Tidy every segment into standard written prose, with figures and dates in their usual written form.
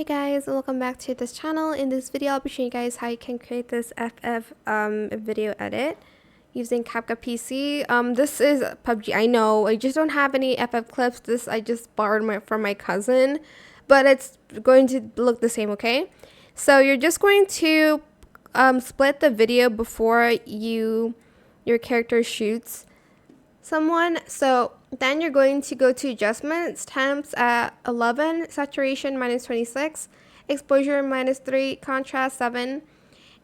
Hey guys, welcome back to this channel. In this video, I'll be showing you guys how you can create this FF video edit using CapCut PC. This is PUBG. I know I just don't have any FF clips. This I just borrowed from my cousin, but it's going to look the same. Okay, so you're just going to split the video before your character shoots someone. So then you're going to go to adjustments, temps at 11, saturation -26, exposure -3, contrast 7,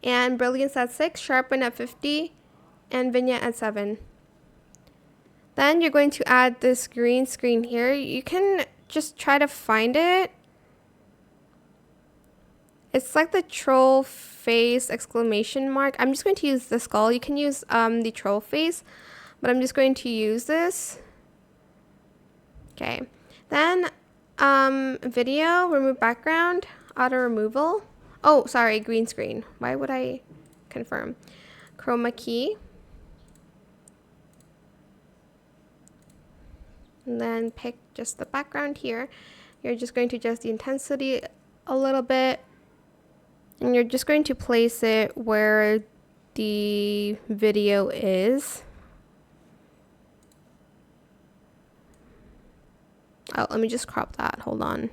and brilliance at 6, sharpen at 50, and vignette at 7. Then you're going to add this green screen here. You can just try to find it. It's like the troll face exclamation mark. I'm just going to use the skull. You can use the troll face, but I'm just going to use this. Okay, then video, remove background, auto removal. Oh, sorry, green screen. Why would I confirm? Chroma key. And then pick just the background here. You're just going to adjust the intensity a little bit. And you're just going to place it where the video is. Oh, let me just crop that. Hold on.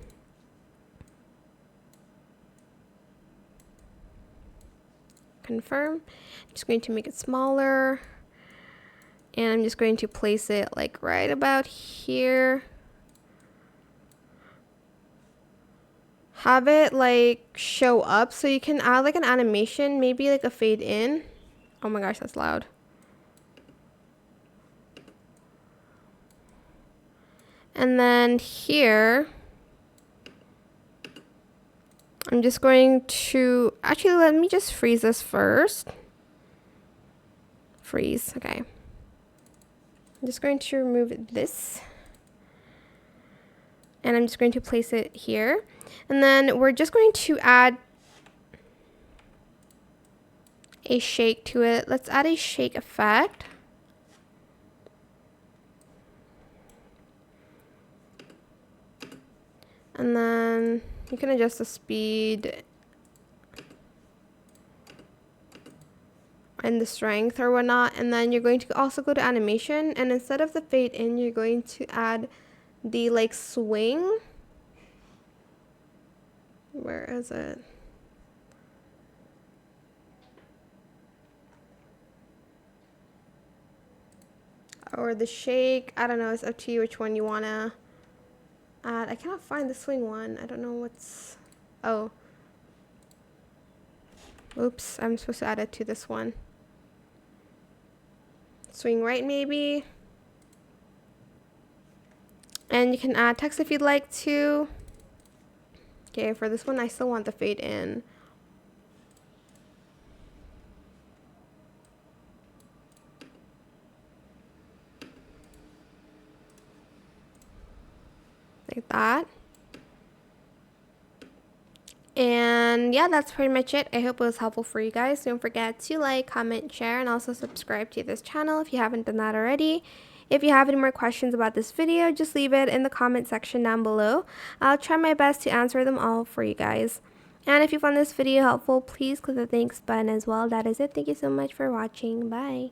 Confirm. I'm just going to make it smaller. And I'm just going to place it like right about here. Have it like show up so you can add like an animation, maybe like a fade in. Oh my gosh, that's loud. And then here, I'm just going to, actually let me just freeze this first. Freeze, okay. I'm just going to remove this. And I'm just going to place it here. And then we're just going to add a shake to it. Let's add a shake effect. And then you can adjust the speed and the strength or whatnot. And then you're going to also go to animation. And instead of the fade in, you're going to add the like swing. Where is it? Or the shake. I don't know. It's up to you which one you want to add. I cannot find the swing one. I don't know what's... Oh. Oops. I'm supposed to add it to this one. Swing right maybe. And you can add text if you'd like to. Okay, for this one I still want the fade in. Like that. And yeah, that's pretty much it. I hope it was helpful for you guys. Don't forget to like, comment, share, and also subscribe to this channel if you haven't done that already. If you have any more questions about this video, just leave it in the comment section down below. I'll try my best to answer them all for you guys. And if you found this video helpful, please click the thanks button as well. That is it. Thank you so much for watching. Bye.